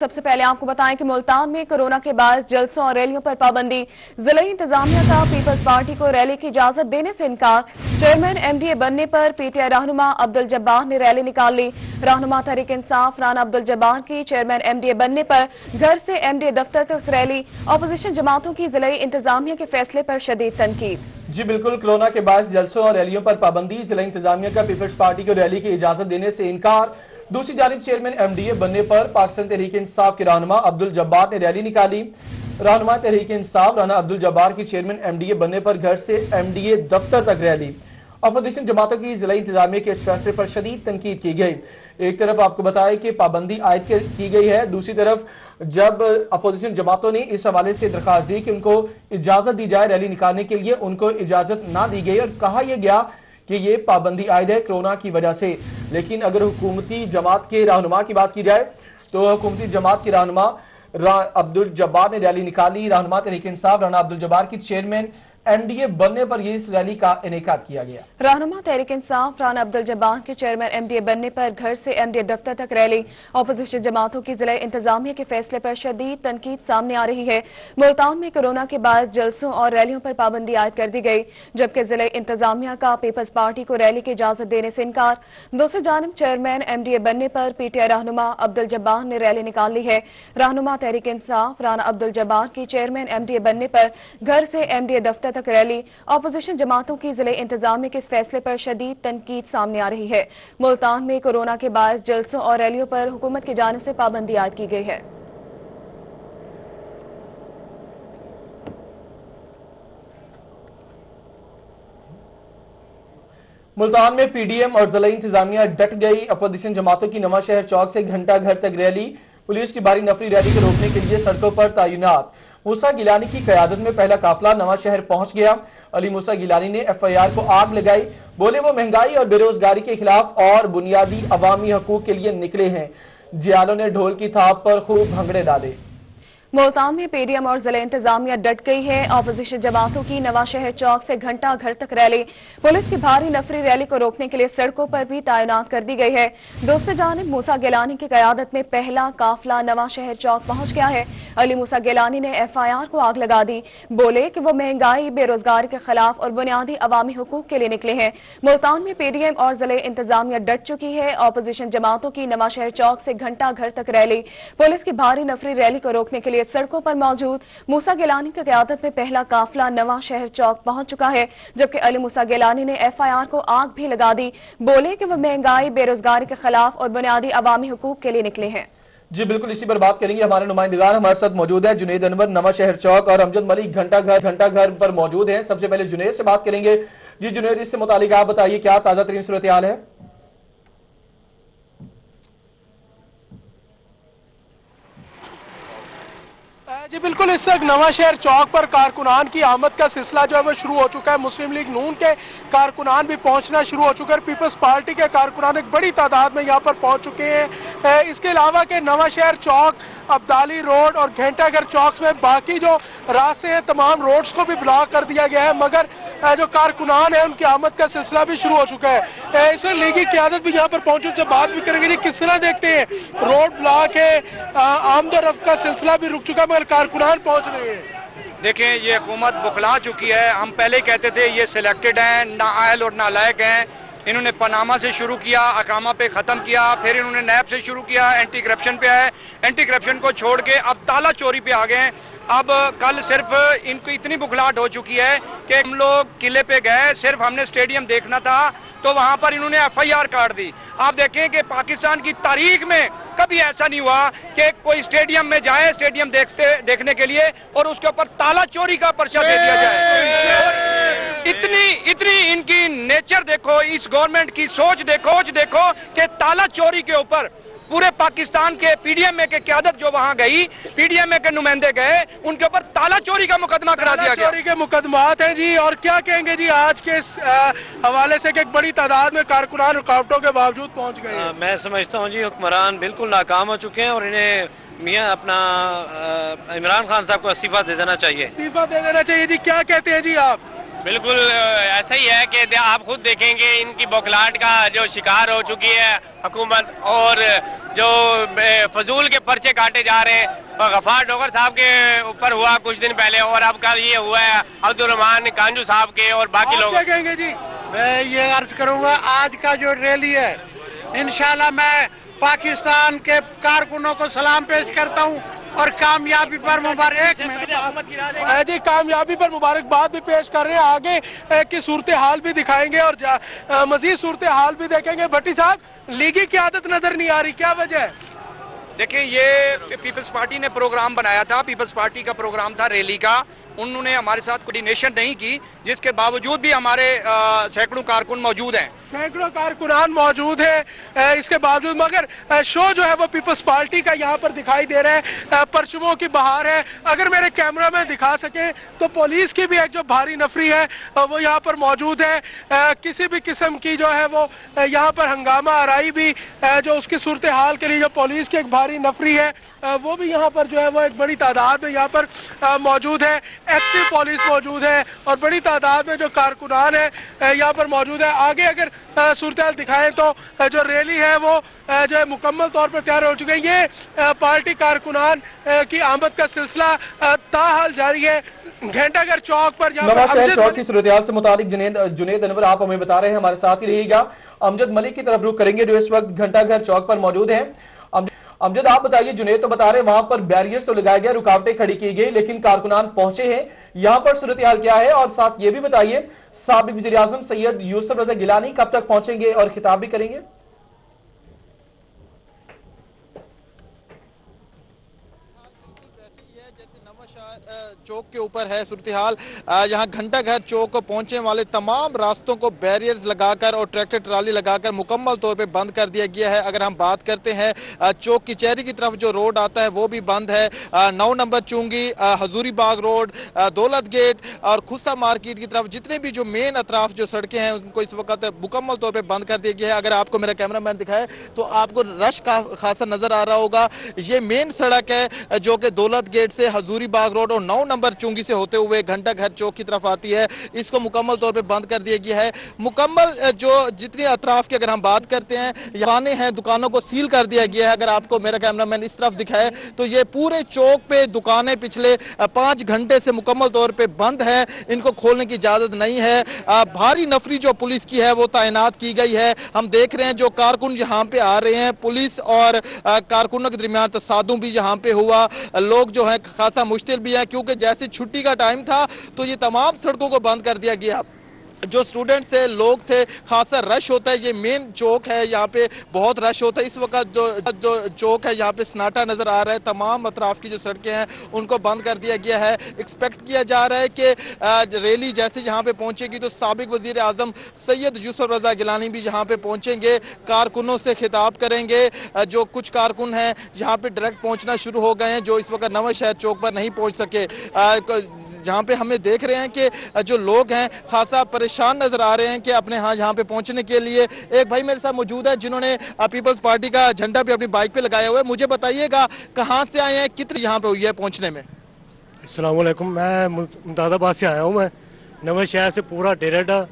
سب سے پہلے آپ کو بتائیں کہ ملتان میں کورونا کے بعد جلسوں اور ریلیوں پر پابندی، ضلعی انتظامیہ کا پیپلز پارٹی کو ریلی کی اجازت دینے سے انکار، چیئرمین ایم ڈی اے بننے پر پی ٹی آئی رہنما عبدالجبار نے ریلی نکال لی، رہنما تحریک انصاف رانا عبدالجبار کی چیئرمین ایم ڈی اے بننے پر گھر سے ایم ڈی اے دفتر تک ریلی، اپوزیشن جماعتوں کی ضلعی انتظامیہ کے فیصلے پر شدید تنقید۔ جی بالکل، کورونا کے بعد جلسوں اور ریلیوں پر پابندی، ضلع انتظامیہ کا پیپلز پارٹی کو ریلی کی اجازت دینے سے انکار، دوسری جانب چیئرمین ایم ڈی اے بننے پر پاکستان تحریک انصاف کے رہنما عبدالجبار نے ریلی نکالی، رہنما تحریک انصاف رانا عبدالجبار کی چیئرمین ایم ڈی اے بننے پر گھر سے ایم ڈی اے دفتر تک ریلی، اپوزیشن جماعتوں کی ضلع انتظامیہ کے اس فیصلے پر شدید تنقید کی گئی۔ ایک طرف آپ کو بتائیں کہ پابندی عائد کی گئی ہے، دوسری طرف جب اپوزیشن جماعتوں نے اس حوالے سے درخواست دی کہ ان کو اجازت دی جائے ریلی نکالنے کے لیے، ان کو اجازت نہ دی گئی اور کہا یہ گیا کہ یہ پابندی عائد ہے کورونا کی وجہ سے۔ لیکن اگر حکومتی جماعت کے رہنما کی بات کی جائے تو حکومتی جماعت کے رہنما عبدالجبار نے ریلی نکالی، رہنما تحریک انصاف رانا عبدالجبار کی چیئرمین ایم ڈی اے بننے پر یہ اس ریلی کا انعقاد کیا گیا۔ رہنما تحریک انصاف رانا عبدالجبار کے چیئرمین ایم ڈی اے بننے پر گھر سے ایم ڈی اے دفتر تک ریلی، اپوزیشن جماعتوں کی ضلع انتظامیہ کے فیصلے پر شدید تنقید سامنے آ رہی ہے۔ ملتان میں کورونا کے بعد جلسوں اور ریلیوں پر پابندی عائد کر دی گئی، جبکہ ضلع انتظامیہ کا پیپلز پارٹی کو ریلی کی اجازت دینے سے انکار، دوسری جانب چیئرمین ایم ڈی اے بننے پر پی ٹی آئی رہنما عبدالجبار نے ریلی نکال لی ہے۔ رہنما تحریک انصاف رانا عبدالجبار کی چیئرمین ایم ڈی اے بننے پر گھر سے ایم ڈی اے دفتر تک ریلی، اپوزیشن جماعتوں کی ضلع انتظامیہ کے اس فیصلے پر شدید تنقید سامنے آ رہی ہے۔ ملتان میں کورونا کے باعث جلسوں اور ریلیوں پر حکومت کی جانب سے پابندی عائد کی گئی ہے۔ ملتان میں پی ڈی ایم اور ضلعی انتظامیہ ڈٹ گئی، اپوزیشن جماعتوں کی نواں شہر چوک سے گھنٹہ گھر تک ریلی، پولیس کی بھاری نفری ریلی کو روکنے کے لیے سڑکوں پر تعینات، موسیٰ گیلانی کی قیادت میں پہلا قافلہ نواں شہر پہنچ گیا، علی موسیٰ گیلانی نے ایف آئی آر کو آگ لگائی، بولے وہ مہنگائی اور بے روزگاری کے خلاف اور بنیادی عوامی حقوق کے لیے نکلے ہیں، جیالوں نے ڈھول کی تھاپ پر خوب بھنگڑے ڈالے۔ ملتان میں پی ڈی ایم اور ضلع انتظامیہ ڈٹ گئی ہے، اپوزیشن جماعتوں کی نواں شہر چوک سے گھنٹہ گھر تک ریلی، پولیس کی بھاری نفری ریلی کو روکنے کے لیے سڑکوں پر بھی تعینات کر دی گئی ہے، دوسری جانب موسیٰ گیلانی کی قیادت میں پہلا قافلہ نواں شہر چوک پہنچ گیا ہے، علی موسیٰ گیلانی نے ایف آئی آر کو آگ لگا دی، بولے کہ وہ مہنگائی بے روزگاری کے خلاف اور بنیادی عوامی حقوق کے لیے نکلے ہیں۔ ملتان میں پی ڈی ایم اور ضلع انتظامیہ ڈٹ چکی ہے، اپوزیشن جماعتوں کی نواں شہر چوک سے گھنٹہ گھر تک ریلی، پولیس کی بھاری نفری ریلی کو روکنے کے لیے سڑکوں پر موجود موسیٰ گیلانی کی قیادت میں پہلا قافلہ نواں شہر چوک پہنچ چکا ہے، جبکہ علی موسیٰ گیلانی نے ایف آئی آر کو آگ بھی لگا دی، بولے کہ وہ مہنگائی بے روزگاری کے خلاف اور بنیادی عوامی حقوق کے لیے نکلے ہیں۔ جی بالکل، اسی پر بات کریں گے، ہمارے نمائندگان ہمارے ساتھ موجود ہیں، جنید انور نواں شہر چوک اور امجد ملک گھنٹہ گھر پر موجود ہیں۔ سب سے پہلے جنید سے بات کریں گے۔ جی جنید، اس سے متعلق آپ بتائیے کیا تازہ ترین صورتحال ہے؟ جی بالکل، اس وقت نواں شہر چوک پر کارکنان کی آمد کا سلسلہ جو ہے وہ شروع ہو چکا ہے، مسلم لیگ نون کے کارکنان بھی پہنچنا شروع ہو چکے ہیں، پیپلز پارٹی کے کارکنان ایک بڑی تعداد میں یہاں پر پہنچ چکے ہیں۔ اس کے علاوہ کہ نواں شہر چوک، عبدالی روڈ اور گھنٹہ گھر چوک میں باقی جو راستے ہیں تمام روڈز کو بھی بلاک کر دیا گیا ہے، مگر جو کارکنان ہیں ان کی آمد کا سلسلہ بھی شروع ہو چکا ہے۔ اس وقت لیگی قیادت بھی یہاں پر پہنچنے سے بات بھی کریں گے، کس طرح دیکھتے ہیں، روڈ بلاک ہے، آمد و رفت کا سلسلہ بھی رک چکا ہے مگر کارکنان پہنچ رہے ہیں۔ دیکھیں، یہ حکومت بخلا چکی ہے، ہم پہلے ہی کہتے تھے یہ سلیکٹڈ ہیں، نااہل اور نالائق ہیں، انہوں نے پاناما سے شروع کیا، اقامہ پہ ختم کیا، پھر انہوں نے نیب سے شروع کیا، اینٹی کرپشن پہ آئے، اینٹی کرپشن کو چھوڑ کے اب تالا چوری پہ آ گئے ہیں۔ اب کل صرف ان کو اتنی بخلاہٹ ہو چکی ہے کہ ہم لوگ قلعے پہ گئے، صرف ہم نے اسٹیڈیم دیکھنا تھا تو وہاں پر انہوں نے ایف آئی آر کاٹ دی۔ آپ دیکھیں کہ پاکستان کی تاریخ میں کبھی ایسا نہیں ہوا کہ کوئی اسٹیڈیم میں جائے، اسٹیڈیم دیکھنے کے لیے اور اس کے اوپر تالا چوری کا پرچہ دے دیا جائے۔ اتنی ان کی نیچر دیکھو، اس گورنمنٹ کی سوچ دیکھو کہ تالا چوری کے اوپر پورے پاکستان کے پی ڈی ایم اے کے قیادت جو وہاں گئی، پی ڈی ایم اے کے نمائندے گئے، ان کے اوپر تالا چوری کا مقدمہ کرا دیا گیا۔ تالا چوری کے مقدمات ہیں جی، اور کیا کہیں گے جی آج کے اس حوالے سے کہ ایک بڑی تعداد میں کارکنان رکاوٹوں کے باوجود پہنچ گئے ہیں؟ میں سمجھتا ہوں جی حکمران بالکل ناکام ہو چکے ہیں اور انہیں میاں اپنا عمران خان صاحب کو استعفیٰ دے دینا چاہیے۔ استعفیٰ دے دینا چاہیے جی، کیا کہتے ہیں جی آپ؟ بالکل ایسا ہی ہے کہ آپ خود دیکھیں گے ان کی بوکھلاہٹ کا جو شکار ہو چکی ہے حکومت، اور جو فضول کے پرچے کاٹے جا رہے ہیں. غفار ڈوگر صاحب کے اوپر ہوا کچھ دن پہلے، اور اب کل یہ ہوا ہے عبدالرحمان کانجو صاحب کے اور باقی لوگ. دیکھیں گے جی، میں یہ عرض کروں گا آج کا جو ریلی ہے انشاءاللہ میں پاکستان کے کارکنوں کو سلام پیش کرتا ہوں اور کامیابی پر مبارک جی کامیابی پر مبارکباد بھی پیش کر رہے ہیں. آگے کی صورتحال بھی دکھائیں گے اور مزید صورتحال بھی دیکھیں گے. بھٹی صاحب، لیگی کی عادت نظر نہیں آ رہی، کیا وجہ ہے؟ دیکھیں، یہ پیپلز پارٹی نے پروگرام بنایا تھا، پیپلز پارٹی کا پروگرام تھا ریلی کا. انہوں نے ہمارے ساتھ کوارڈینیشن نہیں کی، جس کے باوجود بھی ہمارے سینکڑوں کارکن موجود ہیں. سینکڑوں کارکنان موجود ہیں اس کے باوجود، مگر شو جو ہے وہ پیپلز پارٹی کا یہاں پر دکھائی دے رہا ہے. پرچموں کی بہار ہے. اگر میرے کیمرہ میں دکھا سکیں تو پولیس کی بھی ایک جو بھاری نفری ہے وہ یہاں پر موجود ہے. کسی بھی قسم کی جو ہے وہ یہاں پر ہنگامہ آرائی بھی جو اس کی صورتحال کے لیے جو پولیس کی ایک بھاری نفری ہے وہ بھی یہاں پر جو ہے وہ ایک بڑی تعداد میں یہاں پر موجود ہے. ایکٹیو پولیس موجود ہے اور بڑی تعداد میں جو کارکنان ہیں یہاں پر موجود ہے. آگے اگر صورتحال دکھائیں تو جو ریلی ہے وہ جو ہے مکمل طور پر تیار ہو چکے ہیں. یہ پارٹی کارکنان کی آمد کا سلسلہ تاحال جاری ہے. گھنٹہ گھر چوک پر نواں شہر چوک کی صورتحال سے متعلق جنید انور آپ ہمیں بتا رہے ہیں، ہمارے ساتھ ہی رہیے گا. امجد ملک کی طرف رخ کریں گے جو اس وقت گھنٹہ گھر چوک پر موجود ہیں. امجد، آپ بتائیے، جنید تو بتا رہے ہیں وہاں پر بیریئرز تو لگائے گئے، رکاوٹیں کھڑی کی گئی، لیکن کارکنان پہنچے ہیں. یہاں پر صورتحال کیا ہے؟ اور ساتھ یہ بھی بتائیے سابق وزیر اعظم سید یوسف رضا گیلانی کب تک پہنچیں گے اور خطاب بھی کریں گے؟ چوک کے اوپر ہے صورتحال. یہاں گھنٹہ گھر چوک کو پہنچنے والے تمام راستوں کو بیریئرز لگا کر اور ٹریکٹر ٹرالی لگا کر مکمل طور پہ بند کر دیا گیا ہے. اگر ہم بات کرتے ہیں چوک کی چہری کی طرف جو روڈ آتا ہے وہ بھی بند ہے. 9 نمبر چونگی، حضوری باغ روڈ، دولت گیٹ اور خصہ مارکیٹ کی طرف جتنے بھی جو مین اطراف جو سڑکیں ہیں ان کو اس وقت مکمل طور پہ بند کر دیا گیا ہے. اگر آپ کو میرا کیمرہ مین دکھائے تو آپ کو رش کا خاصا نظر آ رہا ہوگا. یہ مین سڑک ہے جو کہ دولت گیٹ سے حضوری باغ روڈ اور 9 نمبر چونگی سے ہوتے ہوئے گھنٹہ گھر چوک کی طرف آتی ہے. اس کو مکمل طور پہ بند کر دیا گیا ہے. مکمل جو جتنے اطراف کی اگر ہم بات کرتے ہیں یہاں ہیں دکانوں کو سیل کر دیا گیا ہے. اگر آپ کو میرا کیمرہ مین اس طرف دکھائے تو یہ پورے چوک پہ دکانیں پچھلے 5 گھنٹے سے مکمل طور پہ بند ہیں، ان کو کھولنے کی اجازت نہیں ہے. بھاری نفری جو پولیس کی ہے وہ تعینات کی گئی ہے. ہم دیکھ رہے ہیں جو کارکن یہاں پہ آ رہے ہیں، پولیس اور کارکنوں کے درمیان تصادم بھی یہاں پہ ہوا. لوگ جو ہیں خاصا مشتعل بھی ہیں کیونکہ جیسے چھٹی کا ٹائم تھا تو یہ تمام سڑکوں کو بند کر دیا گیا. جو سٹوڈنٹ تھے، لوگ تھے، خاصا رش ہوتا ہے. یہ مین چوک ہے، یہاں پہ بہت رش ہوتا ہے. اس وقت جو چوک ہے یہاں پہ سناٹا نظر آ رہا ہے. تمام اطراف کی جو سڑکیں ہیں ان کو بند کر دیا گیا ہے. ایکسپیکٹ کیا جا رہا ہے کہ ریلی جیسے یہاں پہ پہنچے گی تو سابق وزیر اعظم سید یوسف رضا گیلانی بھی یہاں پہ پہنچیں گے، کارکنوں سے خطاب کریں گے. جو کچھ کارکن ہیں یہاں پہ ڈائریکٹ پہنچنا شروع ہو گئے ہیں جو اس وقت نواں شہر چوک پر نہیں پہنچ سکے. جہاں پہ ہمیں دیکھ رہے ہیں کہ جو لوگ ہیں خاصا پریشان نظر آ رہے ہیں کہ اپنے یہاں پہ پہنچنے کے لیے. ایک بھائی میرے ساتھ موجود ہے جنہوں نے پیپلز پارٹی کا جھنڈا بھی اپنی بائک پہ لگایا ہوا ہے. مجھے بتائیے گا کہاں سے آئے ہیں، کتنے یہاں پہ ہوئی ہے پہنچنے میں؟ السلام علیکم، میں ممتاز آباد سے آیا ہوں. میں نواں شہر سے پورا ڈیراڈا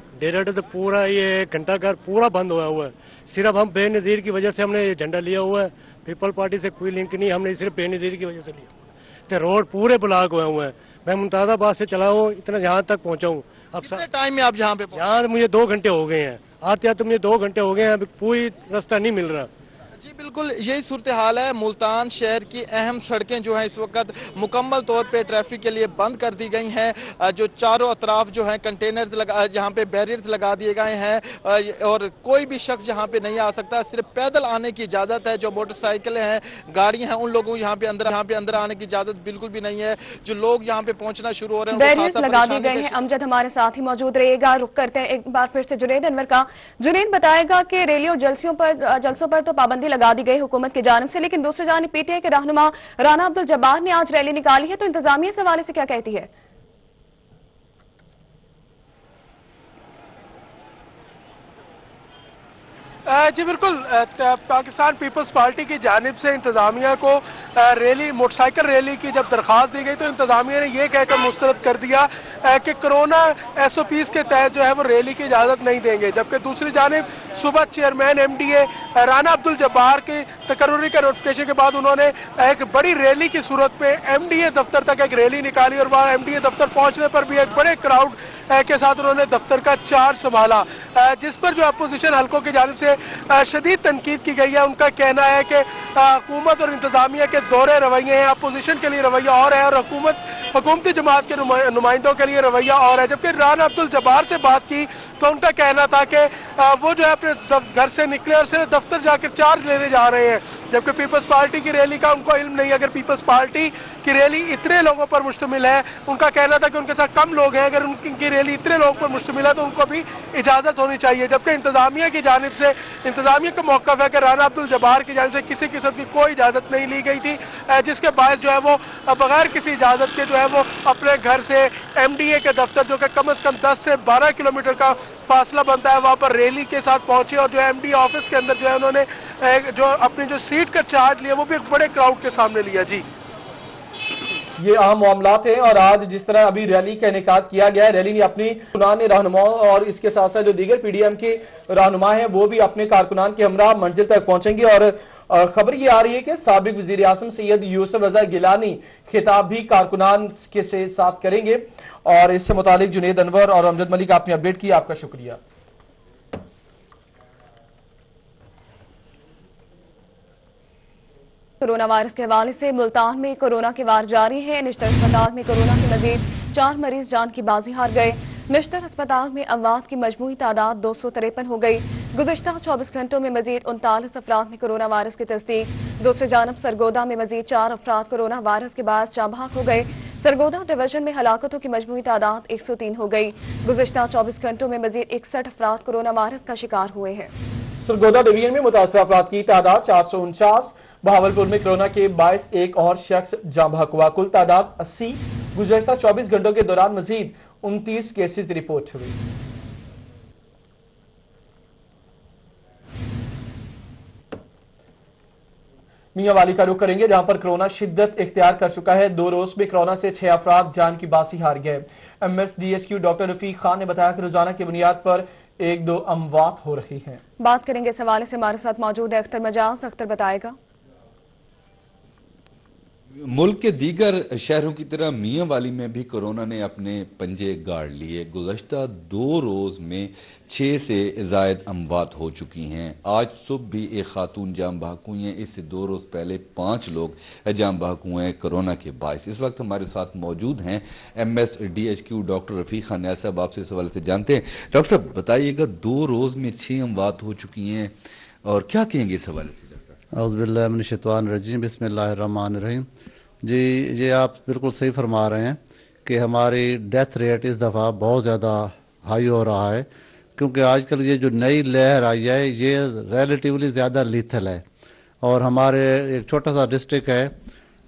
سے پورا یہ گھنٹہ گھر پورا بند ہوا ہے. صرف ہم بے نظیر کی وجہ سے ہم نے یہ جھنڈا لیا ہوا ہے. پیپل پارٹی سے کوئی لنک نہیں، ہم نے صرف بے نظیر کی وجہ سے لیا. روڈ پورے بلاک ہوئے ہیں. میں ممتاز آباد سے چلا ہوں، اتنا یہاں تک پہنچا ہوں. اب کتنے ٹائم میں آپ یہاں پہ یہاں مجھے 2 گھنٹے ہو گئے ہیں. آتے آتے مجھے 2 گھنٹے ہو گئے ہیں، ابھی کوئی راستہ نہیں مل رہا. جی بالکل یہی صورتحال ہے. ملتان شہر کی اہم سڑکیں جو ہیں اس وقت مکمل طور پہ ٹریفک کے لیے بند کر دی گئی ہیں. جو چاروں اطراف جو ہیں کنٹینرز یہاں پہ بیریئرز لگا دیے گئے ہیں اور کوئی بھی شخص یہاں پہ نہیں آ سکتا. صرف پیدل آنے کی اجازت ہے. جو موٹر سائیکلیں ہیں، گاڑیاں ہیں، ان لوگوں یہاں پہ اندر آنے کی اجازت بالکل بھی نہیں ہے. جو لوگ یہاں پہ پہنچنا شروع ہو رہے ہیں بیریئرز لگا دیے گئے ہیں. امجد ہمارے ساتھ ہی موجود رہے گا. رخ کرتے ہیں ایک بار پھر سے جنید انور کا. جنید بتائے گا کہ ریلیوں جلسوں پر تو پابندی لگا دی گئی حکومت کی جانب سے، لیکن دوسری جانب پی ٹی آئی کے رہنما رانا عبدالجبار نے آج ریلی نکالی ہے، تو انتظامیہ اس حوالے سے کیا کہتی ہے؟ जी बिल्कुल, पाकिस्तान पीपल्स पार्टी की जानिब से इंतजामिया को रैली, मोटरसाइकिल रैली की जब दरख्वास्त दी गई तो इंतजामिया ने यह कहकर मुस्तरद कर दिया कि कोरोना SOPs के तहत जो है वो रैली की इजाजत नहीं देंगे। जबकि दूसरी जानिब सुबह चेयरमैन MDA राना अब्दुल जब्बार की तकर्री का नोटिफिकेशन के बाद उन्होंने एक बड़ी रैली की सूरत में MDA दफ्तर तक एक रैली निकाली और वहां MDA दफ्तर पहुंचने पर भी एक बड़े क्राउड के साथ उन्होंने दफ्तर का चार्ज संभाला, जिस पर जो अपोजिशन हलकों की जानिब से शदीद तनकीद की गई है। उनका कहना है कि हुकूमत और इंतजामिया के दोहरे रवैये हैं, अपोजिशन के लिए रवैया और है और हुकूमती जमात के नुमाइंदों के लिए रवैया और है। जबकि राना अब्दुल जब्बार से बात की तो उनका कहना था कि वो जो है अपने घर से निकले और सिर्फ दफ्तर जाकर चार्ज लेने जा रहे हैं, जबकि पीपल्स पार्टी की रैली का उनको इल्म नहीं। अगर पीपल्स पार्टी की रैली इतने लोगों पर मुश्तमिल है, उनका कहना था कि उनके साथ कम लोग हैं, अगर उनकी रैली इतने लोगों पर मुश्तमिल है तो उनको भी इजाजत होनी चाहिए। जबकि इंतजामिया की जानिब से, इंतजामिया का मौक़िफ़ है कि राना अब्दुल जब्बार की जानिब से किसी किस्म की कोई इजाजत नहीं ली गई थी, जिसके बायस जो है वो बगैर किसी इजाजत के जो है वो अपने घर से MDA के दफ्तर, जो कि कम से कम 10 से 12 किलोमीटर का फासला बनता है, वहां पर रैली के साथ पहुंचे और जो MDA ऑफिस के अंदर जो है उन्होंने जो अपनी जो सीट का चार्ज लिया वो भी एक बड़े क्राउड के सामने लिया। जी, ये अहम मामलात हैं और आज जिस तरह अभी रैली का इनेकाद किया गया है, रैली ने अपनी कारकुनान रहनुमाओं और इसके साथ साथ जो दीगर PDM के रहनुमा हैं वो भी अपने कारकुनान के हमरा मंजिल तक पहुंचेंगे। और खबर ये आ रही है कि साबिक वजीर आज़म सैयद यूसुफ रजा गिलानी खिताब भी कारकुनान के साथ करेंगे। और इससे मुतालिक जुनेद अनवर और अमजद मलिक आपने अपडेट की, आपका शुक्रिया। कोरोना वायरस के हवाले से मुल्तान में कोरोना के वार जारी है। निश्तर अस्पताल में कोरोना के मजीद 4 मरीज जान की बाजी हार गए। निश्तर अस्पताल में अमवात की मजमूई तादाद 253 हो गई। गुज़िश्ता 24 घंटों में मजीद 39 अफराद में कोरोना वायरस की तस्दीक। दूसरी जानब सरगोदा में मजीद 4 अफराद कोरोना वायरस के बाद जाँ बहक हो गए। सरगोदा डिवीजन में हलाकतों की मजमूई तादाद 103 हो गई। गुज़िश्ता 24 घंटों में मजीद 61 अफराद कोरोना वायरस का शिकार हुए हैं। सरगोदा डिवीजन में मुतासर अफराद की तादाद 449। बहावलपुर में कोरोना के बायस एक और शख्स जाँ बहक हुआ। कुल तादाद 80। गुज़श्ता 24 घंटों के दौरान मजीद 29 केसेज रिपोर्ट हुई। मियांवाली का रुख करेंगे, जहां पर कोरोना शिद्दत इख्तियार कर चुका है। 2 रोज में कोरोना से 6 अफराद जान की बाजी हार गए। MSDHQ डॉक्टर रफीक खान ने बताया कि रोजाना की बुनियाद पर 1-2 अमवात हो रही हैं। बात करेंगे इस हवाले से, हमारे साथ मौजूद है अख्तर मजाज। अख्तर बताएगा। मुल्क के दीगर शहरों की तरह मियांवाली में भी कोरोना ने अपने पंजे गाड़ लिए। गुज़श्ता 2 रोज में 6 से ज़ायद अमवात हो चुकी हैं। आज सुबह भी एक खातून जाँ बहक हुई हैं। इससे 2 रोज पहले 5 लोग जाँ बहक हुए हैं कोरोना के बायस। इस वक्त हमारे साथ मौजूद हैं MSDHQ डॉक्टर रफीक खान साहब। आपसे इस हवाले से जानते हैं। डॉक्टर साहब बताइएगा, 2 रोज में 6 अमवात हो चुकी हैं और क्या कहेंगे इस हवाले से? औज़ुबिल्लाहि मिनश्शैतानिर्रजीम, बिस्मिल्लाहिर्रहमानिर्रहीम। जी, ये आप बिल्कुल सही फरमा रहे हैं कि हमारी डेथ रेट इस दफ़ा बहुत ज़्यादा हाई हो रहा है, क्योंकि आजकल ये जो नई लहर आई है ये रिलेटिवली ज़्यादा लीथल है। और हमारे एक छोटा सा डिस्ट्रिक्ट है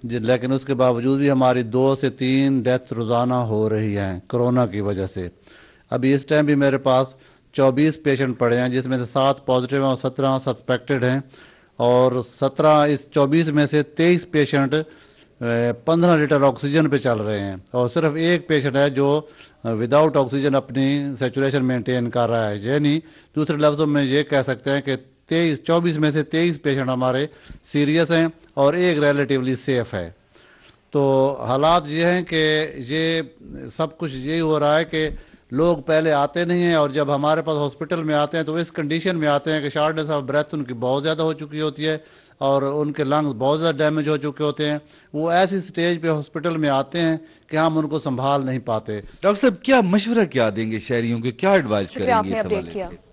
लेकिन उसके बावजूद भी हमारी 2 से 3 डेथ्स रोज़ाना हो रही हैं कोरोना की वजह से। अभी इस टाइम भी मेरे पास 24 पेशेंट पड़े हैं, जिसमें से 7 पॉजिटिव हैं और 17 सस्पेक्टेड हैं। और 17 इस 24 में से 23 पेशेंट 15 लीटर ऑक्सीजन पे चल रहे हैं और सिर्फ एक पेशेंट है जो विदाउट ऑक्सीजन अपनी सैचुरेशन मेंटेन कर रहा है। यानी दूसरे लफ्जों में ये कह सकते हैं कि 24 में से 23 पेशेंट हमारे सीरियस हैं और एक रिलेटिवली सेफ है। तो हालात ये हैं कि ये सब कुछ यही हो रहा है कि लोग पहले आते नहीं हैं और जब हमारे पास हॉस्पिटल में आते हैं तो इस कंडीशन में आते हैं कि शॉर्टनेस ऑफ ब्रेथ उनकी बहुत ज़्यादा हो चुकी होती है और उनके लंग्स बहुत ज़्यादा डैमेज हो चुके होते हैं। वो ऐसी स्टेज पे हॉस्पिटल में आते हैं कि हम उनको संभाल नहीं पाते। डॉक्टर साहब क्या मशवरा क्या देंगे शहरियों को, क्या एडवाइस करेंगे इस हवाले से?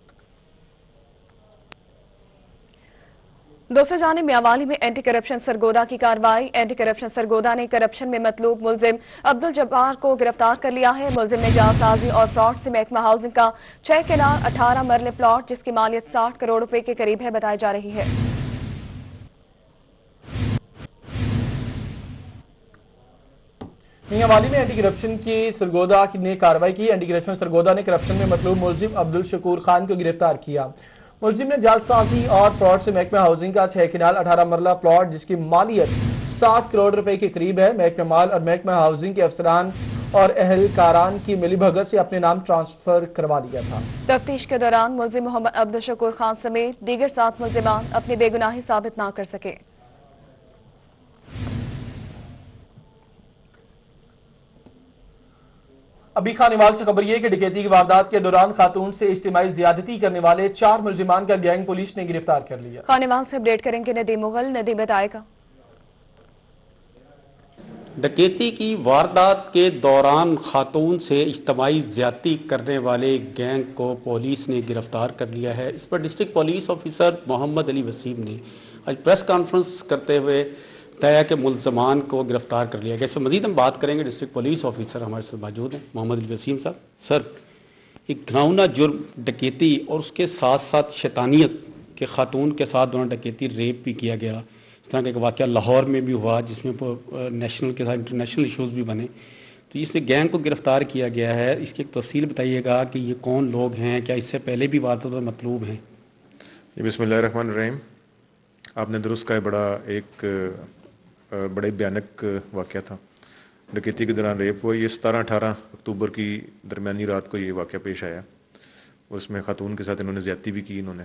दूसरी जानिब मियांवाली में एंटी करप्शन सरगोदा की कार्रवाई। एंटी करप्शन सरगोदा ने करप्शन में मतलूब मुलजिम अब्दुल जब्बार को गिरफ्तार कर लिया है। मुलजिम ने जालसाजी और फ्रॉड से महकमा हाउसिंग का 6 केनाल 18 मरले प्लॉट, जिसकी मालियत 60 करोड़ रुपए के करीब है, बताई जा रही है। मियांवाली में एंटी करप्शन की सरगोदा ने कार्रवाई की। एंटी करप्शन सरगोदा ने करप्शन में मतलूब मुलजिम अब्दुल शकूर खान को गिरफ्तार किया। मुलजिम ने जालसाजी और फ्रॉड से महकमा हाउसिंग का 6 किनाल 18 मरला प्लॉट जिसकी मालियत 60 करोड़ रुपए के करीब है, महकमा माल और महकमा हाउसिंग के अफसरान और अहलकारान की मिलीभगत से अपने नाम ट्रांसफर करवा दिया था। तफ्तीश के दौरान मुलजिम मोहम्मद अब्दुल शकूर खान समेत दीगर 7 मुलजिमान अपनी बेगुनाही साबित न कर सके। अभी खानेवाल से खबर यह कि डकैती की वारदात के दौरान खातून से इज्तिमाई ज्यादती करने वाले 4 मुलजिमान का गैंग पुलिस ने गिरफ्तार कर लिया। खानेवाल से अपडेट करेंगे नदीम मुगल। नदीम बताएगा। डकैती की वारदात के दौरान खातून से इज्तिमाई ज्यादती करने वाले गैंग को पुलिस ने गिरफ्तार कर लिया है। इस पर district police officer Mohammad Ali Waseem ने आज प्रेस कॉन्फ्रेंस करते हुए बताया कि मुलजमान को गिरफ्तार कर लिया गया। इससे मजीद हम बात करेंगे, डिस्ट्रिक्ट पुलिस ऑफिसर हमारे साथ मौजूद हैं मोहम्मद अली वसीम साहब। सर, एक घिनौना जुर्म डकैती और उसके साथ साथ शैतानियत के खातून के साथ दोनों डकैती, रेप भी किया गया, इस तरह का एक वाक़या लाहौर में भी हुआ जिसमें नेशनल के साथ इंटरनेशनल इशूज़ भी बने, तो इस गैंग को गिरफ्तार किया गया है। इसकी एक तफसील बताइएगा कि ये कौन लोग हैं, क्या इससे पहले भी वारदात मतलूब हैं? बिस्मिल्लाहिर्रहमानिर्रहीम। आपने दुरुस्त कहा, बड़ा एक बड़े भयानक वाक़या था। डकैती के दौरान रेप हुआ। ये 17-18 अक्टूबर की दरमियानी रात को ये वाक़या पेश आया। उसमें खातून के साथ इन्होंने ज़्यादती भी की इन्होंने,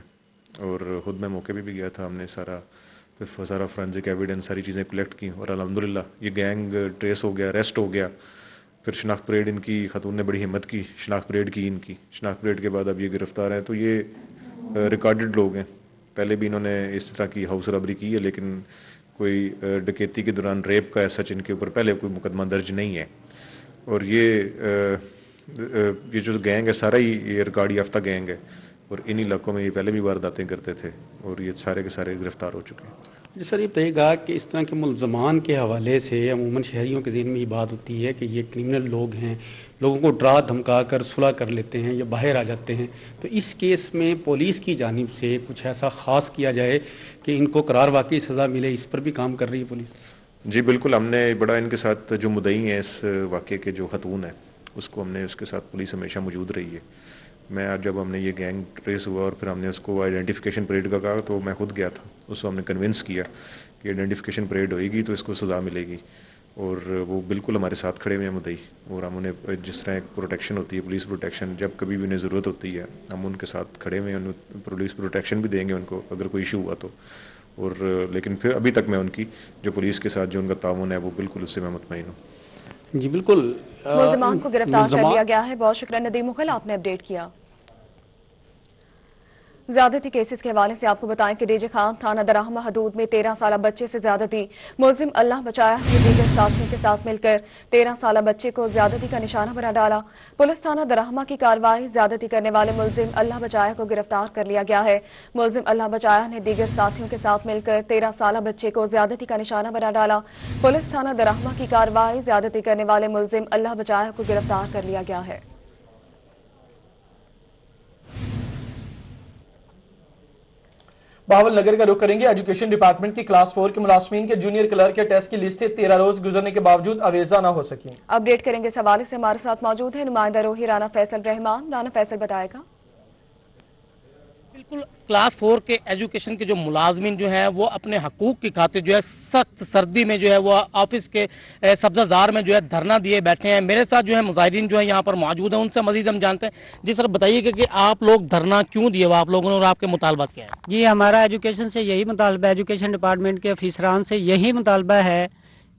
और ख़ुद मैं मौके पे भी गया था। हमने सारा फोरेंसिक एविडेंस, सारी चीज़ें कलेक्ट की और अल्हम्दुलिल्लाह ये गैंग ट्रेस हो गया, अरेस्ट हो गया। फिर शनाख्त परेड इनकी, खातून ने बड़ी हिम्मत की, शनाख्त परेड की इनकी। शनाख्त परेड के बाद अब ये गिरफ्तार हैं। तो ये रिकॉर्डेड लोग हैं। पहले भी इन्होंने इस तरह की हाउस रॉबरी की है, लेकिन कोई डकैती के दौरान रेप का सच इनके ऊपर पहले कोई मुकदमा दर्ज नहीं है। और ये जो गैंग है सारा ही ये रिकॉर्ड याफ्ता गैंग है, और इन इलाकों में ये पहले भी वारदातें करते थे, और ये सारे के सारे गिरफ्तार हो चुके हैं। जी सर, ये बताइएगा कि इस तरह के मुलजमान के हवाले से अमूमन शहरियों के ज़हन में ये बात होती है कि ये क्रिमिनल लोग हैं, लोगों को डरा धमका कर सुलह कर लेते हैं या बाहर आ जाते हैं, तो इस केस में पुलिस की जानिब से कुछ ऐसा ख़ास किया जाए कि इनको करार वाकई सज़ा मिले, इस पर भी काम कर रही है पुलिस? जी बिल्कुल, हमने बड़ा इनके साथ जो मुद्दई हैं इस वाक़े के, जो खतून है, उसके साथ पुलिस हमेशा मौजूद रही है। मैं आज जब हमने ये गैंग ट्रेस हुआ और फिर हमने उसको आइडेंटिफिकेशन परेड का कहा, तो मैं खुद गया था, उसको हमने कन्विंस किया कि आइडेंटिफिकेशन परेड होएगी तो इसको सज़ा मिलेगी, और वो बिल्कुल हमारे साथ खड़े हुए हैं मुद्दई। और हम उन्हें जिस तरह एक प्रोटेक्शन होती है, पुलिस प्रोटेक्शन, जब कभी भी उन्हें ज़रूरत होती है हम उनके साथ खड़े हुए हैं, पुलिस प्रोटेक्शन भी देंगे उनको अगर कोई इशू हुआ तो। और लेकिन फिर अभी तक मैं उनकी जो पुलिस के साथ जो उनका ताउन है वो बिल्कुल उससे मैं मुतमईन हूँ। जी बिल्कुल, मुलजमान को गिरफ्तार कर लिया गया है। बहुत शुक्रिया नदीम मुगल, आपने अपडेट किया। ज्यादती केसेस के हवाले से आपको बताएं कि डीजे खान थाना दराहमा हदूद में 13 साल बच्चे से ज्यादती। मुलजिम अल्लाह बचाया ने दीगर साथियों के साथ मिलकर 13 साल बच्चे को ज्यादती का निशाना बना डाला। पुलिस थाना दराहमा की कार्रवाई, ज्यादती करने वाले मुलजिम अल्लाह बचाया को गिरफ्तार कर लिया गया है। मुलजिम अल्लाह बचाया ने दीगर साथियों के साथ मिलकर 13 साल बच्चे को ज्यादती का निशाना बना डाला। पुलिस थाना दराहमा की कार्रवाई, ज्यादती करने वाले मुलजिम अल्लाह बचाया को गिरफ्तार कर लिया गया है। बहावल नगर का रुख करेंगे। एजुकेशन डिपार्टमेंट की क्लास 4 के मुलाजमीन के जूनियर क्लर्क के टेस्ट की लिस्टें 13 रोज गुजरने के बावजूद अवेजा न हो सकी। अपडेट करेंगे इस हवाले से हमारे साथ मौजूद है नुमाइंदा रोही राना फैसल रहमान। राना फैसल बताएगा। बिल्कुल, क्लास 4 के एजुकेशन के जो मुलाजमीन जो है वो अपने हकूक की खातिर जो है सख्त सर्दी में जो है वो ऑफिस के सब्जाजार में जो है धरना दिए बैठे हैं। मेरे साथ जो है मुजाहिदीन जो है यहाँ पर मौजूद हैं, उनसे मजीद हम जानते हैं। जी सर, बताइएगा कि आप लोग धरना क्यों दिए हुआ आप लोगों ने और आपके मुतालबा क्या है? जी, हमारा एजुकेशन से यही मुतालबा है, एजुकेशन डिपार्टमेंट के अफसरान से यही मुतालबा है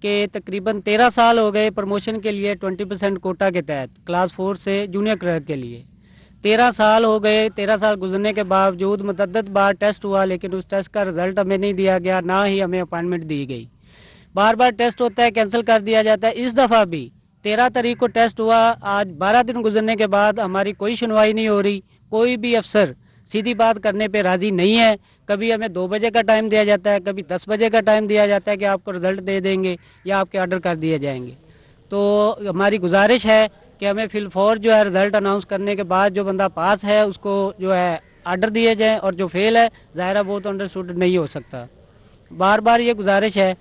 कि तकरीबन 13 साल हो गए प्रमोशन के लिए 20% कोटा के तहत क्लास 4 से जूनियर क्लर्क के लिए 13 साल हो गए। 13 साल गुजरने के बावजूद मुतअद्दिद बार टेस्ट हुआ, लेकिन उस टेस्ट का रिजल्ट हमें नहीं दिया गया, ना ही हमें अपॉइंटमेंट दी गई। बार बार टेस्ट होता है, कैंसिल कर दिया जाता है। इस दफ़ा भी 13 तारीख को टेस्ट हुआ, आज 12 दिन गुजरने के बाद हमारी कोई सुनवाई नहीं हो रही। कोई भी अफसर सीधी बात करने पे राजी नहीं है। कभी हमें 2 बजे का टाइम दिया जाता है, कभी 10 बजे का टाइम दिया जाता है कि आपको रिजल्ट दे देंगे या आपके ऑर्डर कर दिए जाएंगे। तो हमारी गुजारिश है कि हमें फिलफौर जो है रिजल्ट अनाउंस करने के बाद जो बंदा पास है उसको जो है ऑर्डर दिए जाएं, और जो फेल है ज़ाहिर है वो तो अंडरस्टूड नहीं हो सकता। बार बार ये गुजारिश है।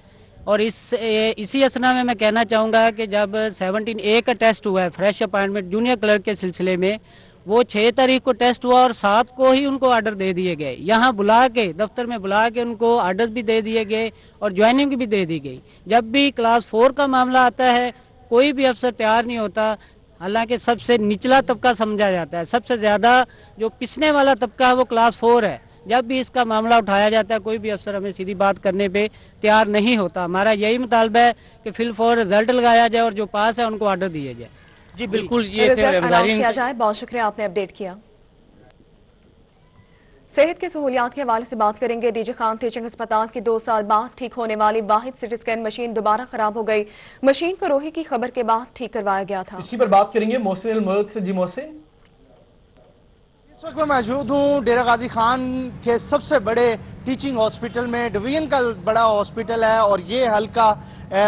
और इसी असना में मैं कहना चाहूँगा कि जब 17A का टेस्ट हुआ है फ्रेश अपॉइंटमेंट जूनियर क्लर्क के सिलसिले में, वो 6 तारीख को टेस्ट हुआ और 7 को ही उनको ऑर्डर दे दिए गए। यहाँ बुला के दफ्तर में बुला के उनको ऑर्डर्स भी दे दिए गए और ज्वाइनिंग भी दे दी गई। जब भी क्लास 4 का मामला आता है कोई भी अफसर तैयार नहीं होता, हालांकि सबसे निचला तबका समझा जाता है, सबसे ज्यादा जो पिसने वाला तबका है वो क्लास 4 है। जब भी इसका मामला उठाया जाता है कोई भी अफसर हमें सीधी बात करने पे तैयार नहीं होता। हमारा यही मुतालबा है कि फिल फॉर रिजल्ट लगाया जाए और जो पास है उनको ऑर्डर दिए जाए। जी बिल्कुल, ये रिजल्ट अनाउंस किया जाए। बहुत शुक्रिया, आपने अपडेट किया। सेहत की सहूलियात के हवाले से बात करेंगे। डीजे खान टीचिंग अस्पताल की 2 साल बाद ठीक होने वाली वाहिद सिटी स्कैन मशीन दोबारा खराब हो गई। मशीन को रोही की खबर के बाद ठीक करवाया गया था। इसी पर बात करेंगे मोहसिन मुल्क से। जी मोहसिन, इस वक्त मैं मौजूद हूँ डेरा गाजी खान के सबसे बड़े टीचिंग हॉस्पिटल में। डिवीजन का बड़ा हॉस्पिटल है और ये हल्का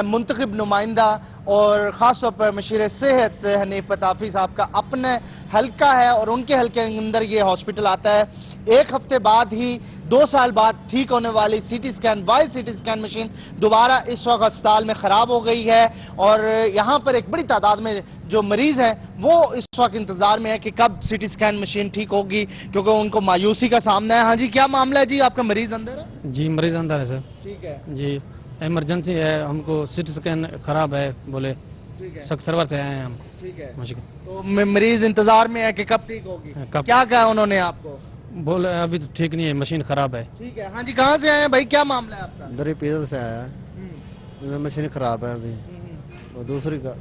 मुंतखब नुमाइंदा और ख़ास तौर पर मशीर सेहत हनीफ पताफी साहब का अपने हल्का है और उनके हल्के के अंदर ये हॉस्पिटल आता है। एक हफ्ते बाद ही 2 साल बाद ठीक होने वाली CT scan wide CT scan machine दोबारा इस वक्त अस्पताल में खराब हो गई है और यहाँ पर एक बड़ी तादाद में जो मरीज हैं वो इस वक्त इंतजार में है कि कब सीटी स्कैन मशीन ठीक होगी, क्योंकि उनको मायूसी का सामना है। हाँ जी, क्या मामला है जी? आपका मरीज अंदर है? जी मरीज अंदर है सर। ठीक है जी, इमरजेंसी है, हमको सीटी स्कैन खराब है बोले, सर्वर से आए हैं हम। ठीक है, मुश्किल तो मरीज इंतजार में है कि कब ठीक होगी। क्या कहा उन्होंने आपको? बोले अभी तो ठीक नहीं है, मशीन खराब है। ठीक है, हाँ जी, कहाँ से आए हैं भाई, क्या मामला है आपका? दरी पीर से आया है, मशीन खराब है अभी। और दूसरी का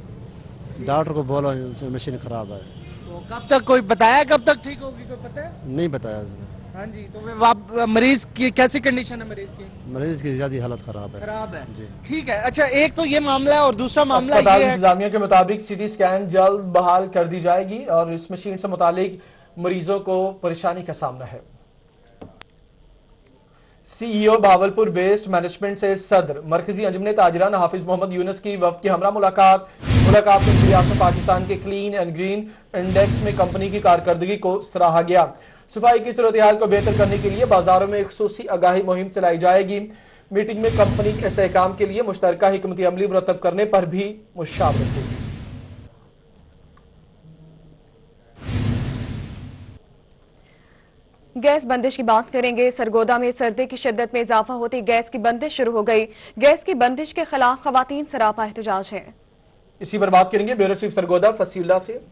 डॉक्टर को बोला मशीन खराब है। तो कब तक कोई बताया कब तक ठीक होगी, कोई पता है? नहीं बताया उसने। हाँ जी, तो आप मरीज की कैसी कंडीशन है? मरीज की ज्यादा हालत खराब है। खराब है जी। ठीक है, अच्छा, एक तो ये मामला है और दूसरा मामला अस्पताल ये है इंतजामिया के मुताबिक सीटी स्कैन जल्द बहाल कर दी जाएगी और इस मशीन से मुतालिक मरीजों को परेशानी का सामना है। सीईओ भावलपुर वेस्ट मैनेजमेंट से सदर मरकजी अंजुमन ताजरान हाफिज मोहम्मद यूनुस की वफ्द की हमरा मुलाकात में वज़ीर-ए-आज़म पाकिस्तान के क्लीन एंड ग्रीन इंडेक्स में कंपनी की कारकर्दगी को सराहा गया। सफाई की सूरत हाल को बेहतर करने के लिए बाजारों में एक खुसूसी आगाही मुहिम चलाई जाएगी। मीटिंग में कंपनी के इस्तेहकाम के लिए मुश्तरका हिकमती अमली मुरतब करने पर भी मुशावरत होगी। गैस बंदिश की बात करेंगे। सरगोदा में सर्दी की शिद्दत में इजाफा होती गैस की बंदिश शुरू हो गई। गैस की बंदिश के खिलाफ खवातीन सरापा एहतजाज है। इसी पर बात करेंगे ब्यूरो चीफ सरगोदा फसीउल्लाह से।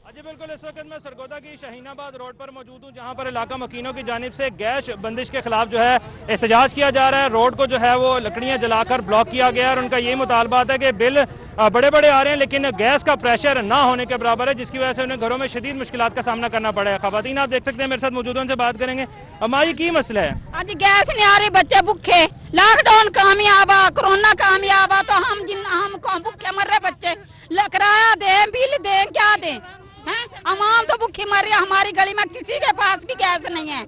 जी बिल्कुल, इस वक्त मैं सरगोदा की शाहीनाबाद रोड पर मौजूद हूँ, जहाँ पर इलाका मकीनों की जानिब से गैस बंदिश के खिलाफ जो है एहतजाज किया जा रहा है। रोड को जो है वो लकड़ियाँ जलाकर ब्लॉक किया गया है और उनका यही मुतालबा है कि बिल बड़े बड़े आ रहे हैं लेकिन गैस का प्रेशर ना होने के बराबर है, जिसकी वजह से उन्हें घरों में शदीद मुश्किलात का सामना करना पड़ा है। खवातीन आप देख सकते हैं मेरे साथ मौजूद, उनसे बात करेंगे। अम्मा जी, की मसला है? आज गैस नहीं आ रही, बच्चे भूखे, लॉकडाउन कामयाब, कोरोना कामयाब, तो हम भूखे मर रहे बच्चे, किराया दें, बिल दें, क्या दें? अवाम तो भूखी मर रही है। हमारी गली में किसी के पास भी गैस नहीं है।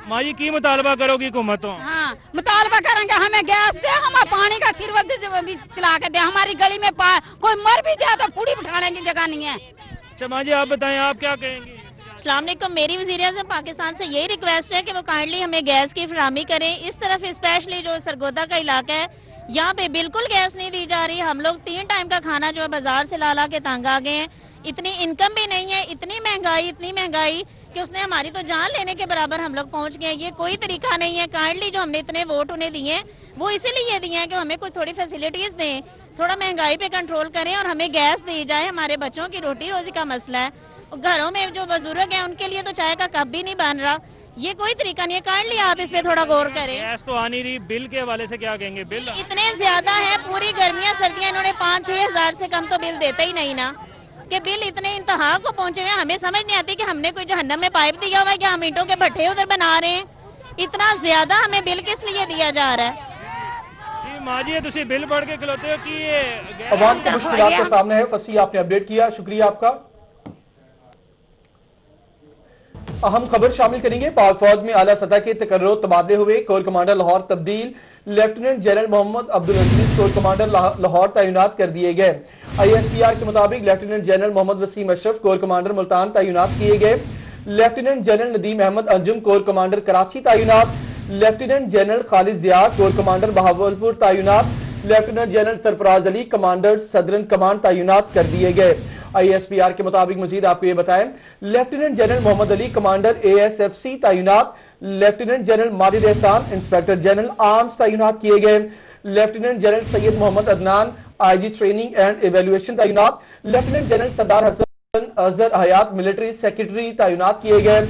माई की मुतालबा करोगी हुकूमतों? हाँ, मुतालबा करेंगे, हमें गैस दे, हमें पानी का सिरवत भी चला के दे। हमारी गली में कोई मर भी जाए तो पूरी बिठाने की जगह नहीं है। अच्छा माँ जी, आप बताएं, आप क्या कहेंगी? अस्सलाम वालेकुम, मेरी वज़ीर-ए-आज़म पाकिस्तान से यही रिक्वेस्ट है कि वो काइंडली हमें गैस की फराहमी करें। इस तरफ स्पेशली जो सरगोदा का इलाका है, यहाँ पे बिल्कुल गैस नहीं दी जा रही। हम लोग 3 टाइम का खाना जो है बाजार से ला के तंग आ गए हैं। इतनी इनकम भी नहीं है, इतनी महंगाई कि उसने हमारी तो जान लेने के बराबर हम लोग पहुंच गए। ये कोई तरीका नहीं है। काइंडली जो हमने इतने वोट उन्हें दिए हैं वो इसीलिए दिए हैं कि हमें कुछ थोड़ी फैसिलिटीज दें, थोड़ा महंगाई पे कंट्रोल करें और हमें गैस दी जाए। हमारे बच्चों की रोटी रोजी का मसला है, घरों में जो बुजुर्ग हैं उनके लिए तो चाय का कप भी नहीं बन रहा। ये कोई तरीका नहीं है। काइंडली आप इस पे थोड़ा गौर करें। गैस तो आ नहीं रही, बिल के हवाले से क्या कहेंगे? बिल इतने ज्यादा है, पूरी गर्मियां सर्दियां इन्होंने 5-6 हजार से कम तो बिल देते ही नहीं ना, कि बिल इतने इंतहा को पहुंचे हुए। हमें समझ नहीं आती कि हमने कोई जहन्नम में पाइप दिया हुआ है कि हम ईंटों के भट्ठे उधर बना रहे हैं। इतना ज्यादा हमें बिल किस लिए दिया जा रहा है? माँ जी, तुम बिल बढ़ के खिलौते हो कि ये अवाम की मुश्किलात का सामना है। फसी, आपने अपडेट किया, शुक्रिया आपका। अहम खबर शामिल करेंगे। पाक फौज में आला सतह के तकर्रो तबादले हुए। कोर कमांडर लाहौर तब्दील, lieutenant general Mohammad Abdul Aziz corps commander Lahore तैनात कर दिए गए। ISPR के मुताबिक lieutenant general Mohammad Waseem Ashraf corps commander Multan तैनात किए गए। Lieutenant general Nadeem Ahmad Anjum corps commander Karachi तैनात। Lieutenant general Khalid Zia corps commander Bahawalpur तैनात। Lieutenant general Sarfaraz Ali commander southern command तैनात कर दिए गए। ISPR के मुताबिक मजीद आपको ये बताएं, lieutenant general Mohammad Ali commander ASFC तैनात, lieutenant general Majid Ehsan inspector general arms तैनात किए गए, lieutenant general Syed Mohammad Adnan IG training and evaluation तैनात, lieutenant general Sardar Hassan Azhar Hayat military secretary तैनात किए गए,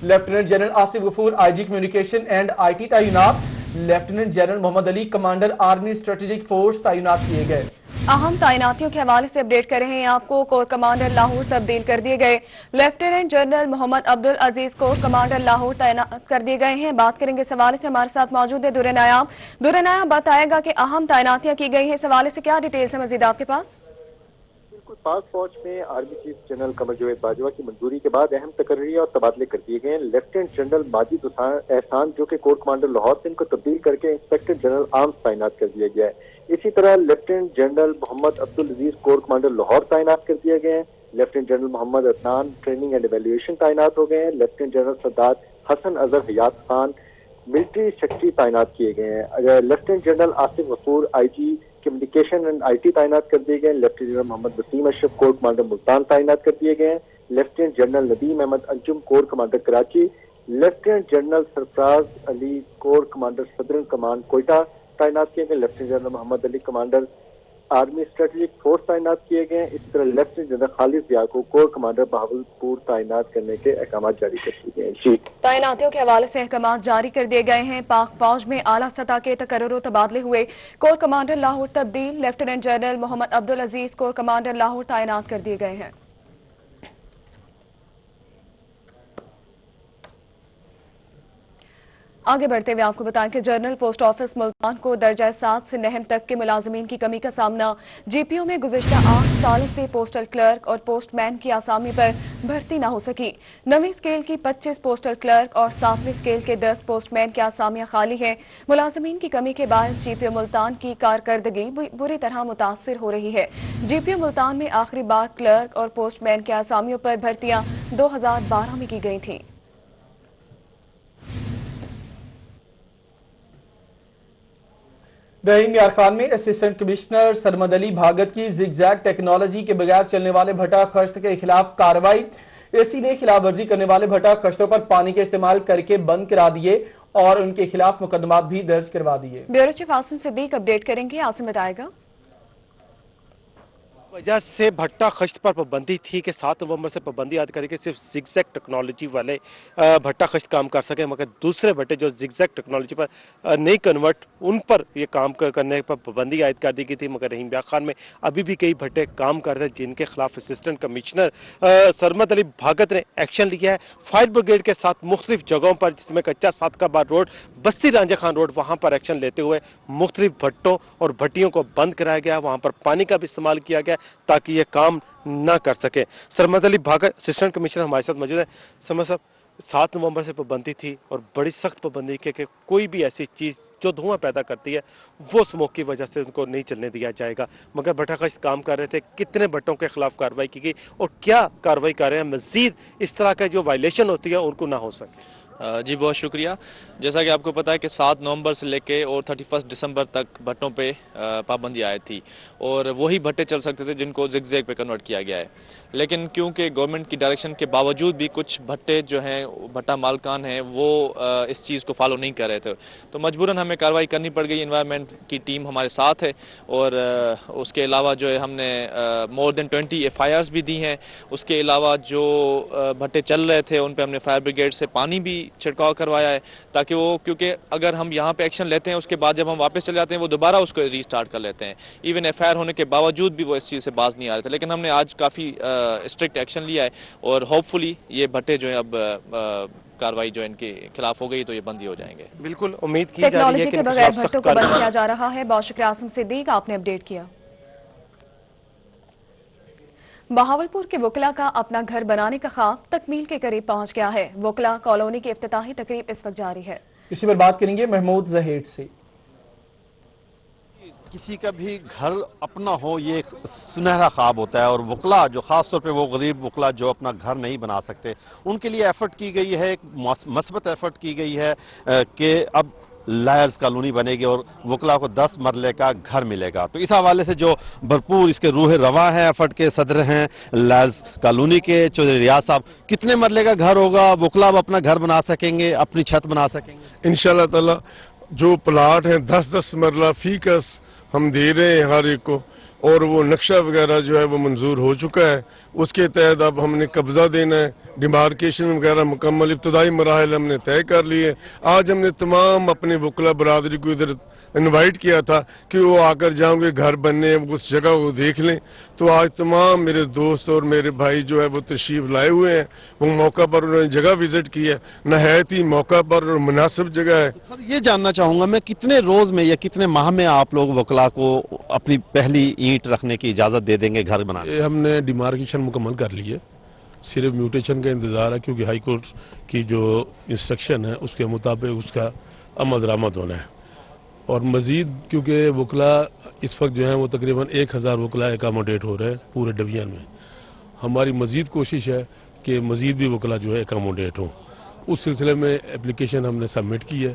lieutenant general Asif Ghafoor IG communication and IT तैनात, lieutenant general Mohammad Ali commander army strategic force तैनात किए गए। अहम तैनातियों के हवाले से अपडेट कर रहे हैं आपको। कोर कमांडर लाहौर तब्दील कर दिए गए, lieutenant general Mohammad Abdul Aziz corps commander Lahore तैनात कर दिए गए हैं। बात करेंगे इस हवाले से, हमारे साथ मौजूद है दुर्र नायाब। दुर्र नायाब बताएगा कि अहम तैनातियां की गई हैं, इस हवाले से क्या डिटेल्स है मजीद आपके पास? बिल्कुल, पाक फौज में army chief general Qamar Javed Bajwa की मंजूरी के बाद अहम तकर्री और तबादले कर दिए गए हैं। लेफ्टिनेंट जनरल माजिद एहसान जो कि कोर कमांडर लाहौर थे, इनको तब्दील करके इंस्पेक्टर जनरल आर्म्स तैनात कर दिया गया है। इसी तरह lieutenant general Mohammad Abdul Aziz corps commander Lahore तैनात कर दिए गए हैं। Lieutenant general Mohammad Adnan training and evaluation तैनात हो गए हैं। Lieutenant general Sardar Hassan Azhar Hayat Khan military secretary तैनात किए गए हैं। Lieutenant general Asif Ghafoor IG communication and IT तैनात कर दिए गए। Lieutenant general Mohammad Waseem Ashraf corps commander Multan तैनात कर दिए गए हैं। Lieutenant general Nadeem Ahmad Anjum corps commander Karachi, lieutenant general Sarfaraz Ali corps commander southern कमान कोयटा तैनात किए गए। Lieutenant general Mohammad Ali commander army strategic force तैनात किए गए। इसी तरह लेफ्टिनेंट जनरल खालिद जिया को कोर कमांडर बहावलपुर तैनात करने के अहकाम जारी कर दिए गए हैं। तैनातियों के हवाले से अहकाम जारी कर दिए गए हैं। पाक फौज में आला सतह के तकर्रुर तबादले हुए, कोर कमांडर लाहौर तब्दील, lieutenant general Mohammad Abdul Aziz corps commander Lahore तैनात कर दिए गए हैं। आगे बढ़ते हुए आपको बताएं कि जनरल पोस्ट ऑफिस मुल्तान को दर्जा 7 से नहम तक के मुलाजमीन की कमी का सामना। GPO में गुज़िश्ता 8 सालों से पोस्टल क्लर्क और पोस्टमैन की आसामी पर भर्ती न हो सकी। 9वीं स्केल की 25 पोस्टल क्लर्क और 7वीं स्केल के 10 पोस्टमैन की आसामियां खाली हैं। मुलाजमीन की कमी के बाद GPO मुल्तान की कारकर्दगी बुरी तरह मुतासिर हो रही है। GPO मुल्तान में आखिरी बार क्लर्क और पोस्टमैन की आसामियों पर भर्तियां 2012 में की गई थी। रहीम यार खान में असिस्टेंट कमिश्नर सरमद अली भागत की जिगजैग टेक्नोलॉजी के बगैर चलने वाले भट्टा खश्त के खिलाफ कार्रवाई। AC ने खिलाफ वर्जी करने वाले भट्टा खश्तों पर पानी के इस्तेमाल करके बंद करा दिए और उनके खिलाफ मुकदमा भी दर्ज करवा दिए। Bureau chief Asim Siddique update करेंगे। आसिम बताएगा। वजह से भट्टा खश्त पर पाबंदी थी कि 7 नवंबर से पाबंदी आदि करके सिर्फ जिगजैग टेक्नोलॉजी वाले भट्टा खश्त काम कर सके, मगर दूसरे भट्टे जो जिगजैग टेक्नोलॉजी पर नहीं कन्वर्ट, उन पर ये काम करने पर पाबंदी आयद कर दी गई थी। मगर रहीम यार खान में अभी भी कई भट्टे काम कर रहे हैं जिनके खिलाफ असिस्टेंट कमिश्नर सरमद अली भागत ने एक्शन लिया है। फायर ब्रिगेड के साथ मुख्तलिफ जगहों पर, जिसमें कच्चा सादकाबाद रोड, बस्ती रांझा खान रोड, वहां पर एक्शन लेते हुए मुख्तलिफ भट्टों और भट्टियों को बंद कराया गया। वहां पर पानी का भी इस्तेमाल किया गया ताकि ये काम ना कर सके। सरमद अली भागत असिस्टेंट कमिश्नर हमारे साथ मौजूद है। सरमद साहब, 7 नवंबर से पाबंदी थी और बड़ी सख्त पाबंदी कि कोई भी ऐसी चीज जो धुआं पैदा करती है वो स्मोक की वजह से उनको नहीं चलने दिया जाएगा। मगर भट्टा खश्त काम कर रहे थे, कितने भट्टों के खिलाफ कार्रवाई की गई और क्या कार्रवाई कर रहे हैं मजीद इस तरह का जो वायलेशन होती है उनको ना हो सके? जी बहुत शुक्रिया। जैसा कि आपको पता है कि 7 नवंबर से लेके और 31 दिसंबर तक भट्टों पे पाबंदी आई थी और वही भट्टे चल सकते थे जिनको जिगजैग पे कन्वर्ट किया गया है। लेकिन क्योंकि गवर्नमेंट की डायरेक्शन के बावजूद भी कुछ भट्टे जो हैं, भट्टा मालकान हैं, वो इस चीज़ को फॉलो नहीं कर रहे थे, तो मजबूरन हमें कार्रवाई करनी पड़ गई। एनवायरनमेंट की टीम हमारे साथ है और उसके अलावा जो है हमने मोर देन 20 FIRs भी दी हैं। उसके अलावा जो भट्टे चल रहे थे उन पर हमने फायर ब्रिगेड से पानी भी छिड़काव करवाया है ताकि वो, क्योंकि अगर हम यहाँ पे एक्शन लेते हैं उसके बाद जब हम वापस चले जाते हैं वो दोबारा उसको रीस्टार्ट कर लेते हैं। इवन FIR होने के बावजूद भी वो इस चीज़ से बाज नहीं आ रहे थे। लेकिन हमने आज काफ़ी स्ट्रिक्ट एक्शन लिया है और होपफुली ये भट्टे जो है अब कार्रवाई जो इनके खिलाफ हो गई तो ये बंद ही हो जाएंगे। बिल्कुल उम्मीद की जा रही है कि टेक्नोलॉजी के बगैर भट्टों को बंद किया जा रहा है। बहुत शुक्रिया आसिम सिद्दीक, आपने अपडेट किया। बहावलपुर के वकला का अपना घर बनाने का ख्वाब तकमील के करीब पहुंच गया है। वकला कॉलोनी की इफ्तिताही तकरीब इस वक्त जारी है। इसी पर बात करेंगे महमूद जहेड से। किसी का भी घर अपना हो ये एक सुनहरा ख्वाब होता है और वकला जो खास तौर पे वो गरीब वकला जो अपना घर नहीं बना सकते, उनके लिए एफर्ट की गई है, एक मस्बत एफर्ट की गई है कि अब لائرز کالونی بنے گی اور وکلا کو 10 مرلے کا گھر ملے گا. تو اس حوالے سے جو بھرپور اس کے روح رواں ہیں ایفرٹ کے صدر ہیں لائرز کالونی کے چودھری ریاض صاحب, کتنے مرلے کا گھر ہوگا, وکلا اب اپنا گھر بنا سکیں گے, اپنی چھت بنا سکیں گے؟ انشاءاللہ تعالی جو پلاٹ ہیں 10-10 مرلہ فی کس ہم دے رہے ہیں ہر ایک کو, اور وہ نقشہ وغیرہ جو ہے وہ منظور ہو چکا ہے. اس کے تحت اب ہم نے قبضہ دینا ہے, ڈیمارکیشن وغیرہ مکمل ابتدائی مراحل ہم نے طے کر لیے. آج ہم نے تمام اپنے وکلا برادری کو ادھر انوائٹ کیا تھا کہ وہ آ کر جاؤں گے گھر بننے, اس جگہ کو دیکھ لیں. تو آج تمام میرے دوست اور میرے بھائی جو ہے وہ تشریف لائے ہوئے ہیں. وہ موقع پر انہوں نے جگہ وزٹ کی ہے, نہایت ہی موقع پر اور مناسب جگہ ہے. سر یہ جاننا چاہوں گا میں, کتنے روز میں یا کتنے ماہ میں آپ لوگ وکلا کو اپنی پہلی اینٹ رکھنے کی اجازت دے دیں گے گھر بنانے؟ ہم نے ڈیمارکیشن مکمل کر لی ہے, صرف میوٹیشن کا انتظار ہے کیونکہ ہائی کورٹ کی جو انسٹرکشن ہے اس کے مطابق اس کا عمل درآمد ہونا ہے. اور مزید کیونکہ وکلا اس وقت جو ہیں وہ تقریباً 1000 وکلا اکاموڈیٹ ہو رہے ہیں پورے ڈویژن میں. ہماری مزید کوشش ہے کہ مزید بھی وکلا جو ہے اکاموڈیٹ ہوں. اس سلسلے میں اپلیکیشن ہم نے سبمٹ کی ہے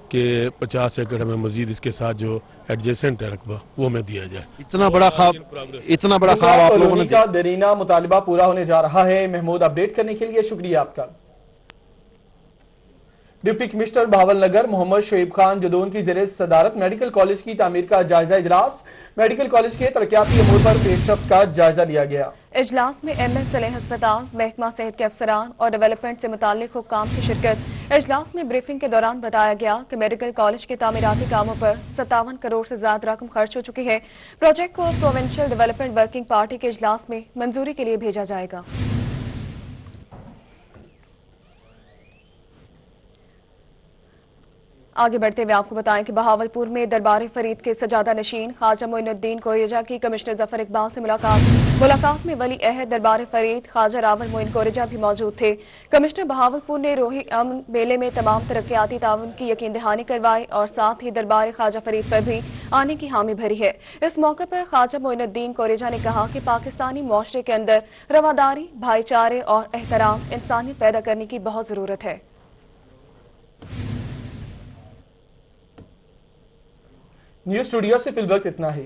کہ 50 ایکڑ ہمیں مزید اس کے ساتھ جو ایڈجیسنٹ ہے رقبہ وہ ہمیں دیا جائے. اتنا بڑا خواب آپ لوگوں نے کا دیرینہ مطالبہ پورا ہونے جا رہا ہے. محمود, اپڈیٹ کرنے کے لیے شکریہ آپ کا. ڈپٹی کمشنر بہاول نگر محمد شعیب خان جدون کی زیر صدارت میڈیکل کالج کی تعمیر کا جائزہ اجلاس. میڈیکل کالج کے ترقیاتی امور پر پیش رفت کا جائزہ لیا گیا. اجلاس میں ایم ایس صالح ہسپتال, محکمہ صحت کے افسران اور ڈیولپمنٹ سے متعلق حکام کی شرکت. اجلاس میں بریفنگ کے دوران بتایا گیا کہ میڈیکل کالج کے تعمیراتی کاموں پر 57 کروڑ سے زیادہ رقم خرچ ہو چکی ہے. پروجیکٹ کو پروونشل ڈیولپمنٹ ورکنگ پارٹی کے اجلاس میں منظوری کے لیے بھیجا جائے گا. آگے بڑھتے ہوئے آپ کو بتائیں کہ بہاولپور میں دربار فرید کے سجادہ نشین خواجہ معین الدین کوریجا کی کمشنر ظفر اقبال سے ملاقات میں ولی عہد دربار فرید خواجہ راول معین کوریجا بھی موجود تھے. کمشنر بہاولپور نے روحی امن میلے میں تمام ترقیاتی تعاون کی یقین دہانی کروائی اور ساتھ ہی دربار خواجہ فرید پر بھی آنے کی حامی بھری ہے. اس موقع پر خواجہ معین الدین کوریجا نے کہا کہ پاکستانی معاشرے کے اندر رواداری, بھائی چارے اور احترام, انسانیت پیدا کرنے کی بہت ضرورت ہے. نیوز اسٹوڈیو سے فی الوقت اتنا ہی.